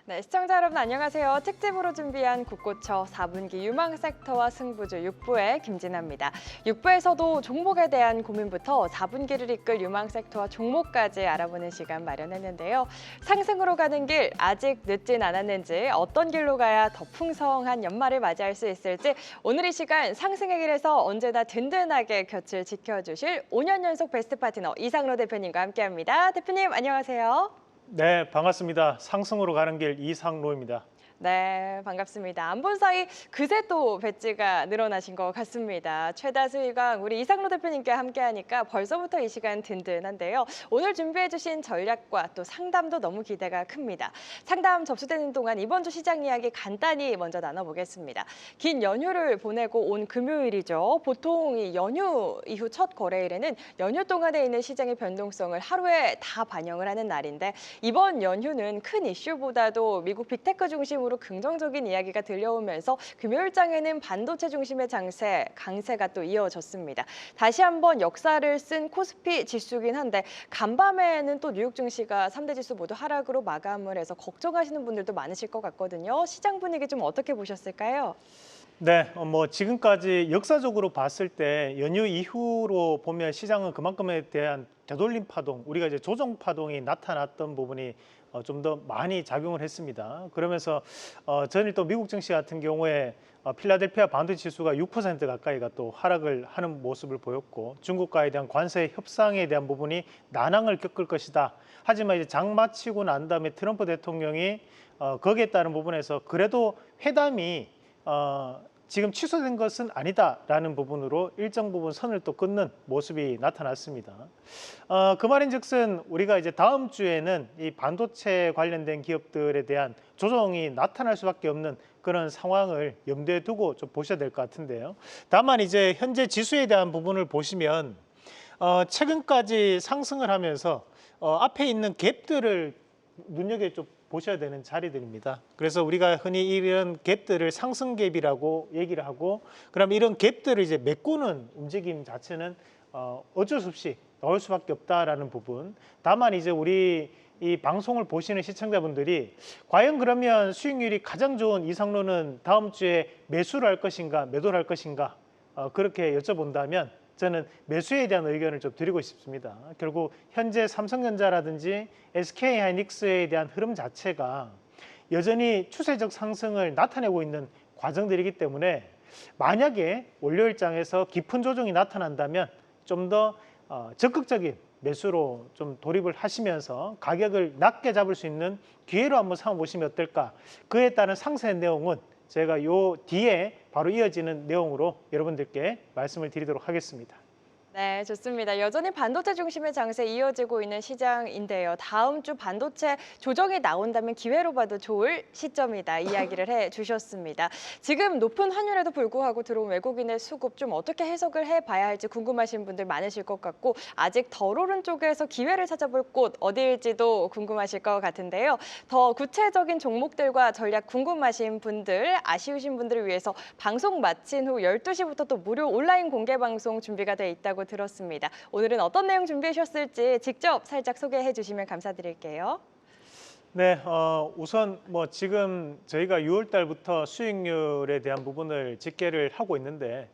네, 시청자 여러분 안녕하세요. 특집으로 준비한 국고처 4분기 유망 섹터와 승부주 6부의 김진아입니다. 6부에서도 종목에 대한 고민부터 4분기를 이끌 유망 섹터와 종목까지 알아보는 시간 마련했는데요. 상승으로 가는 길 아직 늦진 않았는지, 어떤 길로 가야 더 풍성한 연말을 맞이할 수 있을지, 오늘 이 시간 상승의 길에서 언제나 든든하게 곁을 지켜주실 5년 연속 베스트 파트너 이상로 대표님과 함께합니다. 대표님 안녕하세요. 네, 반갑습니다. 상승으로 가는 길 이상로입니다. 네, 반갑습니다. 안 본 사이 그새 또 배지가 늘어나신 것 같습니다. 최다 수익왕 우리 이상로 대표님께 함께하니까 벌써부터 이 시간 든든한데요. 오늘 준비해주신 전략과 또 상담도 너무 기대가 큽니다. 상담 접수되는 동안 이번 주 시장 이야기 간단히 먼저 나눠보겠습니다. 긴 연휴를 보내고 온 금요일이죠. 보통 이 연휴 이후 첫 거래일에는 연휴 동안에 있는 시장의 변동성을 하루에 다 반영을 하는 날인데, 이번 연휴는 큰 이슈보다도 미국 빅테크 중심으로 긍정적인 이야기가 들려오면서 금요일장에는 반도체 중심의 강세가 또 이어졌습니다. 다시 한번 역사를 쓴 코스피 지수긴 한데, 간밤에는 또 뉴욕 증시가 3대 지수 모두 하락으로 마감을 해서 걱정하시는 분들도 많으실 것 같거든요. 시장 분위기 좀 어떻게 보셨을까요? 네, 지금까지 역사적으로 봤을 때 연휴 이후로 보면 시장은 그만큼에 대한 되돌림 파동, 우리가 이제 조정 파동이 나타났던 부분이 좀 더 많이 작용을 했습니다. 그러면서 전일 또 미국 증시 같은 경우에 필라델피아 반도체 지수가 6% 가까이가 또 하락을 하는 모습을 보였고, 중국과에 대한 관세 협상에 대한 부분이 난항을 겪을 것이다. 하지만 이제 장 마치고 난 다음에 트럼프 대통령이 거기에 따른 부분에서 그래도 회담이 지금 취소된 것은 아니다라는 부분으로 일정 부분 선을 또 끊는 모습이 나타났습니다. 그 말인즉슨 우리가 이제 다음 주에는 이 반도체 관련된 기업들에 대한 조정이 나타날 수밖에 없는 그런 상황을 염두에 두고 좀 보셔야 될 것 같은데요. 다만 이제 현재 지수에 대한 부분을 보시면 최근까지 상승을 하면서 앞에 있는 갭들을 눈여겨 좀 보셔야 되는 자리들입니다. 그래서 우리가 흔히 이런 갭들을 상승 갭이라고 얘기를 하고, 그럼 이런 갭들을 이제 메꾸는 움직임 자체는 어쩔 수 없이 나올 수밖에 없다라는 부분. 다만 이제 우리 이 방송을 보시는 시청자분들이 과연 그러면 수익률이 가장 좋은 이상로는 다음 주에 매수를 할 것인가, 매도를 할 것인가, 그렇게 여쭤본다면 저는 매수에 대한 의견을 좀 드리고 싶습니다. 결국 현재 삼성전자라든지 SK하이닉스에 대한 흐름 자체가 여전히 추세적 상승을 나타내고 있는 과정들이기 때문에, 만약에 월요일장에서 깊은 조정이 나타난다면 좀 더 적극적인 매수로 좀 돌입을 하시면서 가격을 낮게 잡을 수 있는 기회로 한번 삼아보시면 어떨까. 그에 따른 상세 내용은 제가 요 뒤에 바로 이어지는 내용으로 여러분들께 말씀을 드리도록 하겠습니다. 네, 좋습니다. 여전히 반도체 중심의 장세 이어지고 있는 시장인데요. 다음 주 반도체 조정이 나온다면 기회로 봐도 좋을 시점이다 이야기를 해주셨습니다. 지금 높은 환율에도 불구하고 들어온 외국인의 수급 좀 어떻게 해석을 해봐야 할지 궁금하신 분들 많으실 것 같고, 아직 덜 오른 쪽에서 기회를 찾아볼 곳 어디일지도 궁금하실 것 같은데요. 더 구체적인 종목들과 전략 궁금하신 분들, 아쉬우신 분들을 위해서 방송 마친 후 12시부터 또 무료 온라인 공개 방송 준비가 돼 있다고 들었습니다. 오늘은 어떤 내용 준비하셨을지 직접 살짝 소개해 주시면 감사드릴게요. 네, 우선 지금 저희가 6월 달부터 수익률에 대한 부분을 집계를 하고 있는데,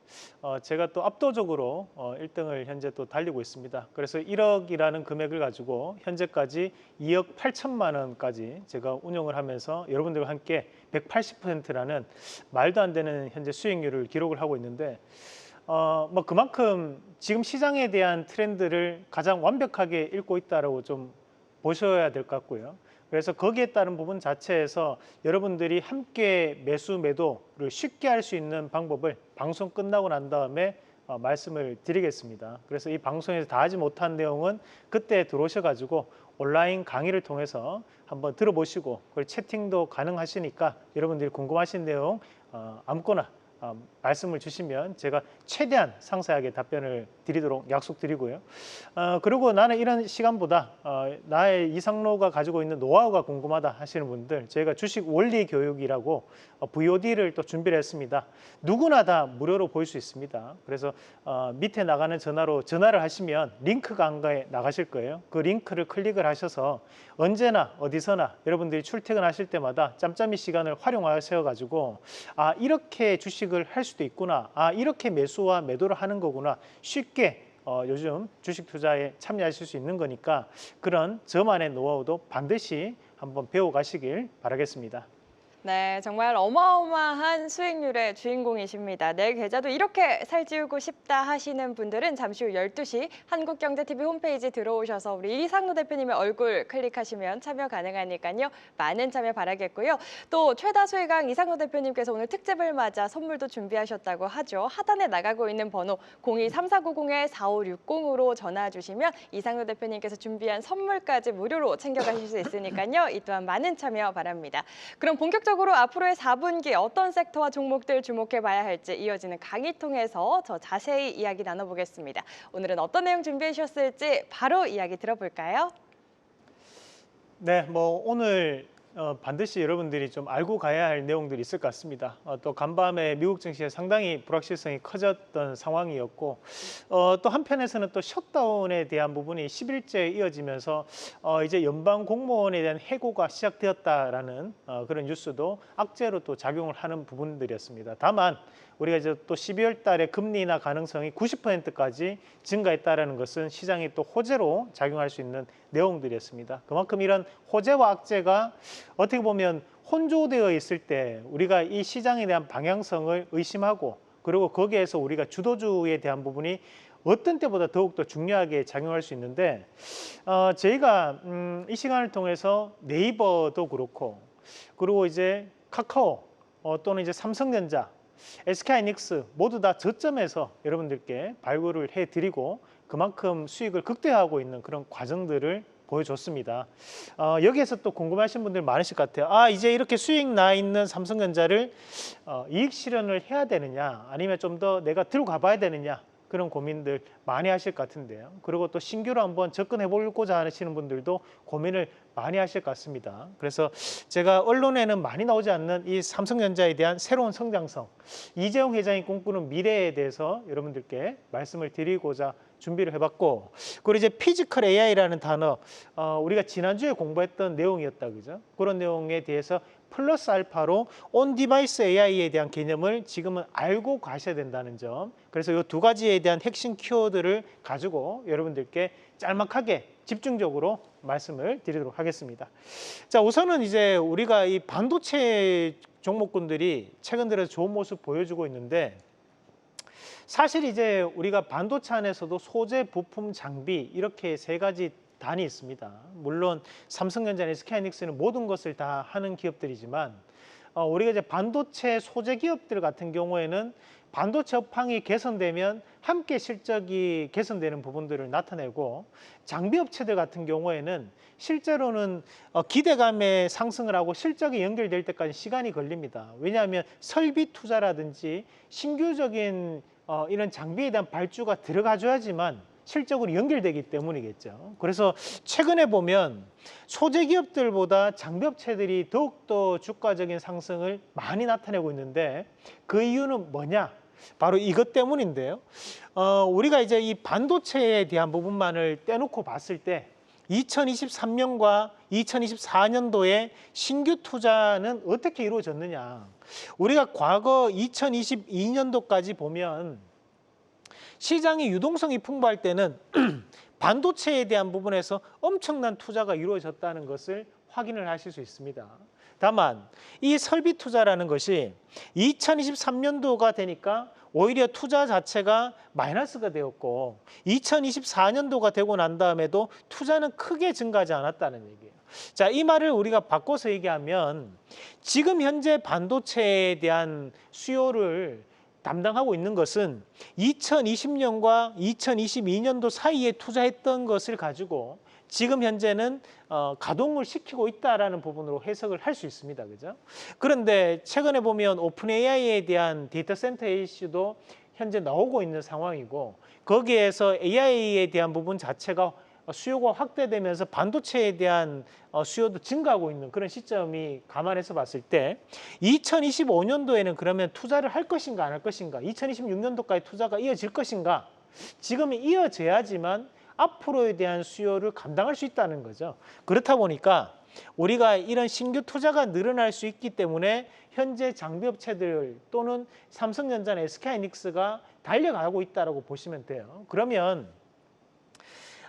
제가 또 압도적으로 1등을 현재 또 달리고 있습니다. 그래서 1억이라는 금액을 가지고 현재까지 2억 8천만 원까지 제가 운영을 하면서 여러분들과 함께 180%라는 말도 안 되는 현재 수익률을 기록을 하고 있는데, 그만큼 지금 시장에 대한 트렌드를 가장 완벽하게 읽고 있다라고 좀 보셔야 될 것 같고요. 그래서 거기에 따른 부분 자체에서 여러분들이 함께 매수 매도를 쉽게 할 수 있는 방법을 방송 끝나고 난 다음에 말씀을 드리겠습니다. 그래서 이 방송에서 다 하지 못한 내용은 그때 들어오셔가지고 온라인 강의를 통해서 한번 들어보시고, 그리고 채팅도 가능하시니까 여러분들이 궁금하신 내용 아무거나 말씀을 주시면 제가 최대한 상세하게 답변을 드리도록 약속드리고요. 그리고 나는 이런 시간보다 나의 이상로가 가지고 있는 노하우가 궁금하다 하시는 분들, 저희가 주식 원리 교육이라고 VOD를 또 준비를 했습니다. 누구나 다 무료로 볼 수 있습니다. 그래서 밑에 나가는 전화로 전화를 하시면 링크가 안가에 나가실 거예요. 그 링크를 클릭을 하셔서 언제나 어디서나 여러분들이 출퇴근하실 때마다 짬짬이 시간을 활용하셔 가지고 이렇게 주식을 할 수도 있구나, 이렇게 매수와 매도를 하는 거구나, 쉽게 요즘 주식 투자에 참여하실 수 있는 거니까 그런 저만의 노하우도 반드시 한번 배워 가시길 바라겠습니다. 네, 정말 어마어마한 수익률의 주인공이십니다. 내 계좌도 이렇게 살찌우고 싶다 하시는 분들은 잠시 후 12시 한국경제TV 홈페이지 들어오셔서 우리 이상로 대표님의 얼굴 클릭하시면 참여 가능하니까요. 많은 참여 바라겠고요. 또 최다 수익왕 이상로 대표님께서 오늘 특집을 맞아 선물도 준비하셨다고 하죠. 하단에 나가고 있는 번호 02-3490-4560으로 전화 주시면 이상로 대표님께서 준비한 선물까지 무료로 챙겨가실 수 있으니까요. 이 또한 많은 참여 바랍니다. 그럼 본격적으로 앞으로의 4분기 어떤 섹터와 종목들 주목해 봐야 할지 이어지는 강의 통해서 더 자세히 이야기 나눠보겠습니다. 오늘은 어떤 내용 준비해 주셨을지 바로 이야기 들어볼까요? 네, 오늘 반드시 여러분들이 좀 알고 가야 할 내용들이 있을 것 같습니다. 또 간밤에 미국 증시에 상당히 불확실성이 커졌던 상황이었고 또 한편에서는 또 셧다운에 대한 부분이 10일째 이어지면서 이제 연방 공무원에 대한 해고가 시작되었다라는 그런 뉴스도 악재로 또 작용을 하는 부분들이었습니다. 다만 우리가 이제 또 12월 달에 금리 인하 가능성이 90%까지 증가했다라는 것은 시장이 또 호재로 작용할 수 있는 내용들이었습니다. 그만큼 이런 호재와 악재가 어떻게 보면 혼조되어 있을 때 우리가 이 시장에 대한 방향성을 의심하고 그리고 거기에서 우리가 주도주에 대한 부분이 어떤 때보다 더욱더 중요하게 작용할 수 있는데 저희가 이 시간을 통해서 네이버도 그렇고 그리고 이제 카카오 또는 이제 삼성전자 SK하이닉스 모두 다 저점에서 여러분들께 발굴을 해드리고 그만큼 수익을 극대화하고 있는 그런 과정들을 보여줬습니다. 여기에서 또 궁금하신 분들 많으실 것 같아요. 이제 이렇게 수익 나 있는 삼성전자를 이익 실현을 해야 되느냐 아니면 좀 더 내가 들고 가봐야 되느냐 그런 고민들 많이 하실 것 같은데요. 그리고 또 신규로 한번 접근해 보고자 하시는 분들도 고민을 많이 하실 것 같습니다. 그래서 제가 언론에는 많이 나오지 않는 이 삼성전자에 대한 새로운 성장성, 이재용 회장이 꿈꾸는 미래에 대해서 여러분들께 말씀을 드리고자 준비를 해봤고, 그리고 이제 피지컬 AI라는 단어, 우리가 지난주에 공부했던 내용이었다, 그죠? 그런 내용에 대해서 플러스 알파로 온 디바이스 AI에 대한 개념을 지금은 알고 가셔야 된다는 점. 그래서 이 두 가지에 대한 핵심 키워드를 가지고 여러분들께 짤막하게 집중적으로 말씀을 드리도록 하겠습니다. 자, 우선은 이제 우리가 이 반도체 종목군들이 최근 들어서 좋은 모습 보여주고 있는데 사실 이제 우리가 반도체 안에서도 소재, 부품, 장비 이렇게 세 가지 단이 있습니다. 물론 삼성전자나 SK하이닉스는 모든 것을 다 하는 기업들이지만 우리가 이제 반도체 소재 기업들 같은 경우에는 반도체 업황이 개선되면 함께 실적이 개선되는 부분들을 나타내고 장비 업체들 같은 경우에는 실제로는 기대감에 상승을 하고 실적이 연결될 때까지 시간이 걸립니다. 왜냐하면 설비 투자라든지 신규적인 이런 장비에 대한 발주가 들어가줘야지만 실적으로 연결되기 때문이겠죠. 그래서 최근에 보면 소재 기업들보다 장비 업체들이 더욱더 주가적인 상승을 많이 나타내고 있는데 그 이유는 뭐냐? 바로 이것 때문인데요. 우리가 이제 이 반도체에 대한 부분만을 떼놓고 봤을 때 2023년과 2024년도에 신규 투자는 어떻게 이루어졌느냐? 우리가 과거 2022년도까지 보면 시장의 유동성이 풍부할 때는 반도체에 대한 부분에서 엄청난 투자가 이루어졌다는 것을 확인을 하실 수 있습니다. 다만 이 설비 투자라는 것이 2023년도가 되니까 오히려 투자 자체가 마이너스가 되었고 2024년도가 되고 난 다음에도 투자는 크게 증가하지 않았다는 얘기예요. 자, 이 말을 우리가 바꿔서 얘기하면 지금 현재 반도체에 대한 수요를 담당하고 있는 것은 2020년과 2022년도 사이에 투자했던 것을 가지고 지금 현재는 가동을 시키고 있다라는 부분으로 해석을 할 수 있습니다. 그죠? 그런데 최근에 보면 오픈 AI에 대한 데이터 센터 이슈도 현재 나오고 있는 상황이고 거기에서 AI에 대한 부분 자체가 수요가 확대되면서 반도체에 대한 수요도 증가하고 있는 그런 시점이 감안해서 봤을 때 2025년도에는 그러면 투자를 할 것인가 안 할 것인가 2026년도까지 투자가 이어질 것인가 지금은 이어져야지만 앞으로에 대한 수요를 감당할 수 있다는 거죠. 그렇다 보니까 우리가 이런 신규 투자가 늘어날 수 있기 때문에 현재 장비업체들 또는 삼성전자나 SK하이닉스가 달려가고 있다고 보시면 돼요. 그러면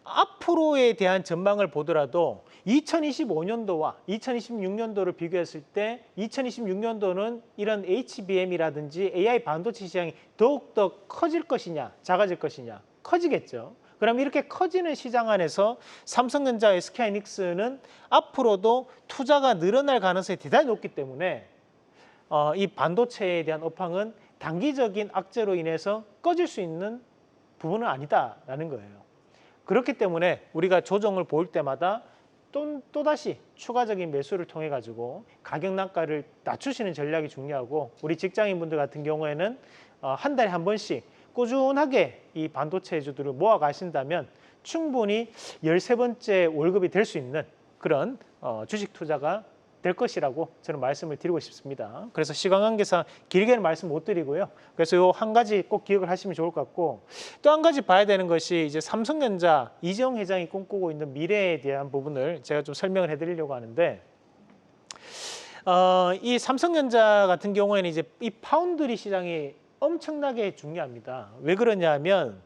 앞으로에 대한 전망을 보더라도 2025년도와 2026년도를 비교했을 때 2026년도는 이런 HBM이라든지 AI 반도체 시장이 더욱더 커질 것이냐 작아질 것이냐 커지겠죠. 그럼 이렇게 커지는 시장 안에서 삼성전자, SK하이닉스는 앞으로도 투자가 늘어날 가능성이 대단히 높기 때문에 이 반도체에 대한 업황은 단기적인 악재로 인해서 꺼질 수 있는 부분은 아니다라는 거예요. 그렇기 때문에 우리가 조정을 볼 때마다 또다시 추가적인 매수를 통해 가지고 가격 단가를 낮추시는 전략이 중요하고 우리 직장인분들 같은 경우에는 한 달에 한 번씩 꾸준하게 이 반도체주들을 모아 가신다면 충분히 13번째 월급이 될 수 있는 그런 주식 투자가 될 것이라고 저는 말씀을 드리고 싶습니다. 그래서 시간 관계상 길게는 말씀 못 드리고요. 그래서 요 한 가지 꼭 기억을 하시면 좋을 것 같고 또 한 가지 봐야 되는 것이 이제 삼성전자 이재용 회장이 꿈꾸고 있는 미래에 대한 부분을 제가 좀 설명을 해드리려고 하는데 이 삼성전자 같은 경우에는 이제 이 파운드리 시장이 엄청나게 중요합니다. 왜 그러냐면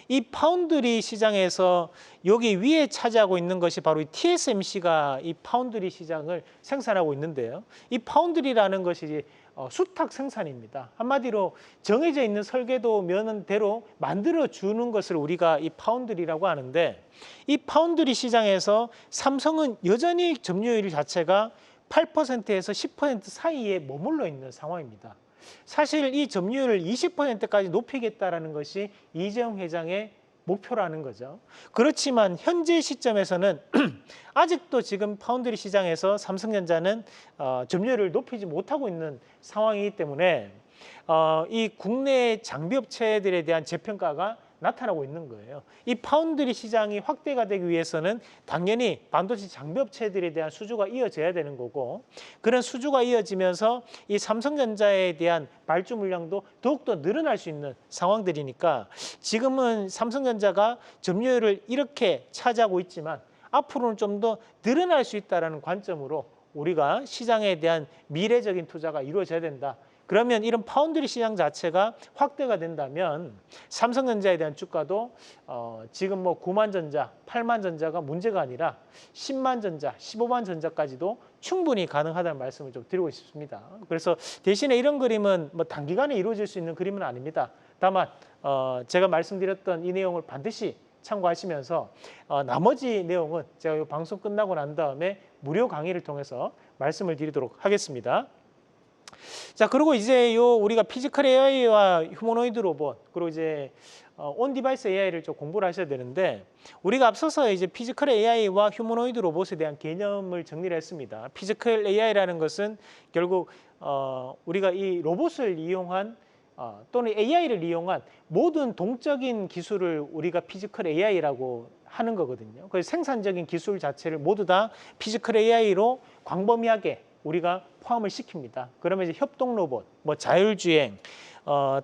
이 파운드리 시장에서 여기 위에 차지하고 있는 것이 바로 이 TSMC가 이 파운드리 시장을 생산하고 있는데요. 이 파운드리라는 것이 수탁 생산입니다. 한마디로 정해져 있는 설계도면대로 만들어주는 것을 우리가 이 파운드리라고 하는데 이 파운드리 시장에서 삼성은 여전히 점유율 자체가 8%에서 10% 사이에 머물러 있는 상황입니다. 사실 이 점유율을 20%까지 높이겠다라는 것이 이재용 회장의 목표라는 거죠. 그렇지만 현재 시점에서는 아직도 지금 파운드리 시장에서 삼성전자는 점유율을 높이지 못하고 있는 상황이기 때문에 이 국내 장비업체들에 대한 재평가가 나타나고 있는 거예요. 이 파운드리 시장이 확대가 되기 위해서는 당연히 반도체 장비업체들에 대한 수주가 이어져야 되는 거고 그런 수주가 이어지면서 이 삼성전자에 대한 발주 물량도 더욱더 늘어날 수 있는 상황들이니까 지금은 삼성전자가 점유율을 이렇게 차지하고 있지만 앞으로는 좀 더 늘어날 수 있다는 관점으로 우리가 시장에 대한 미래적인 투자가 이루어져야 된다. 그러면 이런 파운드리 시장 자체가 확대가 된다면 삼성전자에 대한 주가도 지금 뭐 9만 전자, 8만 전자가 문제가 아니라 10만 전자, 15만 전자까지도 충분히 가능하다는 말씀을 좀 드리고 싶습니다. 그래서 대신에 이런 그림은 뭐 단기간에 이루어질 수 있는 그림은 아닙니다. 다만 제가 말씀드렸던 이 내용을 반드시 참고하시면서 나머지 내용은 제가 이 방송 끝나고 난 다음에 무료 강의를 통해서 말씀을 드리도록 하겠습니다. 자, 그리고 이제 우리가 피지컬 AI와 휴머노이드 로봇 그리고 이제 온 디바이스 AI를 좀 공부를 하셔야 되는데 우리가 앞서서 이제 피지컬 AI와 휴머노이드 로봇에 대한 개념을 정리를 했습니다. 피지컬 AI라는 것은 결국 우리가 이 로봇을 이용한 또는 AI를 이용한 모든 동적인 기술을 우리가 피지컬 AI라고 하는 거거든요. 그래서 생산적인 기술 자체를 모두 다 피지컬 AI로 광범위하게 우리가 포함을 시킵니다. 그러면 이제 협동 로봇, 뭐 자율주행,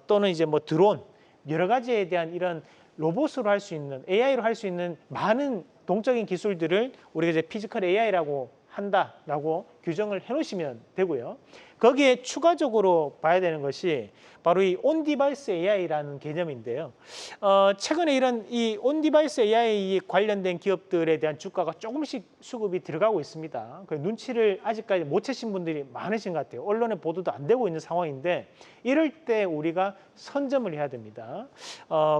또는 이제 뭐 드론 여러 가지에 대한 이런 로봇으로 할 수 있는 AI로 할 수 있는 많은 동적인 기술들을 우리가 이제 피지컬 AI라고 한다라고 규정을 해놓으시면 되고요. 거기에 추가적으로 봐야 되는 것이 바로 이 온 디바이스 AI라는 개념인데요. 최근에 이런 이 온 디바이스 AI 관련된 기업들에 대한 주가가 조금씩 수급이 들어가고 있습니다. 그 눈치를 아직까지 못 채신 분들이 많으신 것 같아요. 언론에 보도도 안 되고 있는 상황인데 이럴 때 우리가 선점을 해야 됩니다.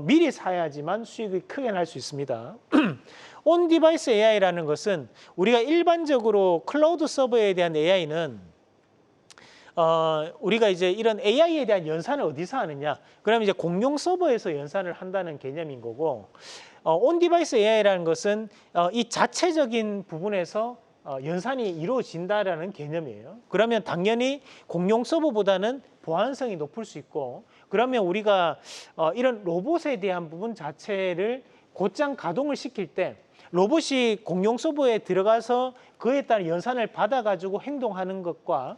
미리 사야지만 수익이 크게 날 수 있습니다. 온 디바이스 AI라는 것은 우리가 일반적으로 클라우드 서버에 대한 AI는 우리가 이제 이런 AI에 대한 연산을 어디서 하느냐? 그러면 이제 공용 서버에서 연산을 한다는 개념인 거고, 온 디바이스 AI라는 것은 이 자체적인 부분에서 연산이 이루어진다라는 개념이에요. 그러면 당연히 공용 서버보다는 보안성이 높을 수 있고, 그러면 우리가 이런 로봇에 대한 부분 자체를 곧장 가동을 시킬 때 로봇이 공용 서버에 들어가서 그에 따른 연산을 받아가지고 행동하는 것과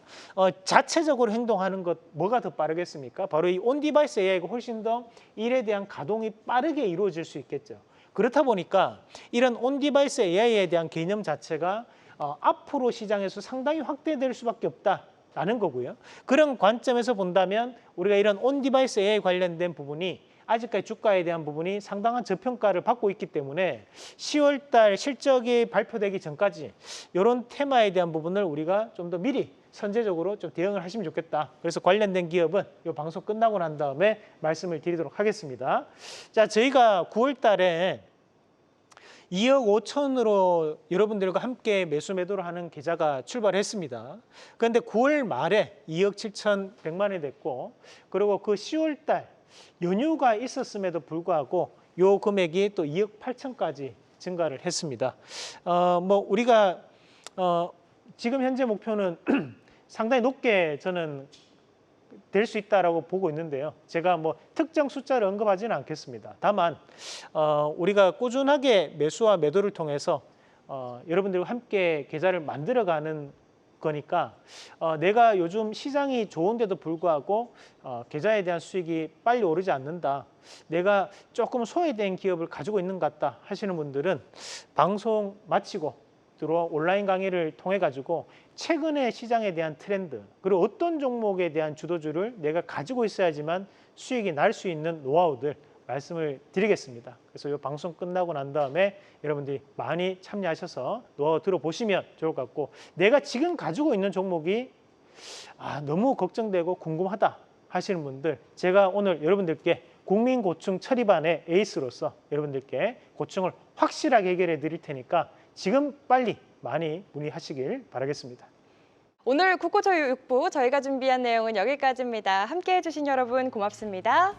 자체적으로 행동하는 것 뭐가 더 빠르겠습니까? 바로 이 온 디바이스 AI가 훨씬 더 일에 대한 가동이 빠르게 이루어질 수 있겠죠. 그렇다 보니까 이런 온 디바이스 AI에 대한 개념 자체가 앞으로 시장에서 상당히 확대될 수밖에 없다라는 거고요. 그런 관점에서 본다면 우리가 이런 온 디바이스 AI 관련된 부분이 아직까지 주가에 대한 부분이 상당한 저평가를 받고 있기 때문에 10월 달 실적이 발표되기 전까지 이런 테마에 대한 부분을 우리가 좀 더 미리 선제적으로 좀 대응을 하시면 좋겠다. 그래서 관련된 기업은 이 방송 끝나고 난 다음에 말씀을 드리도록 하겠습니다. 자, 저희가 9월 달에 2억 5천으로 여러분들과 함께 매수 매도를 하는 계좌가 출발했습니다. 그런데 9월 말에 2억 7천100만 원이 됐고, 그리고 그 10월 달 연휴가 있었음에도 불구하고 요 금액이 또 2억 8천까지 증가를 했습니다. 뭐 우리가 지금 현재 목표는 상당히 높게 저는 될 수 있다라고 보고 있는데요. 제가 뭐 특정 숫자를 언급하지는 않겠습니다. 다만 우리가 꾸준하게 매수와 매도를 통해서 여러분들과 함께 계좌를 만들어가는 거니까 내가 요즘 시장이 좋은데도 불구하고 계좌에 대한 수익이 빨리 오르지 않는다. 내가 조금 소외된 기업을 가지고 있는 것 같다 하시는 분들은 방송 마치고 들어와 온라인 강의를 통해 가지고 최근의 시장에 대한 트렌드 그리고 어떤 종목에 대한 주도주를 내가 가지고 있어야지만 수익이 날 수 있는 노하우들 말씀을 드리겠습니다. 그래서 이 방송 끝나고 난 다음에 여러분들이 많이 참여하셔서 노하우 들어보시면 좋을 것 같고, 내가 지금 가지고 있는 종목이 너무 걱정되고 궁금하다 하시는 분들, 제가 오늘 여러분들께 국민고충 처리반의 에이스로서 여러분들께 고충을 확실하게 해결해 드릴 테니까 지금 빨리 많이 문의하시길 바라겠습니다. 오늘 국고초유 6부 저희가 준비한 내용은 여기까지입니다. 함께해 주신 여러분 고맙습니다.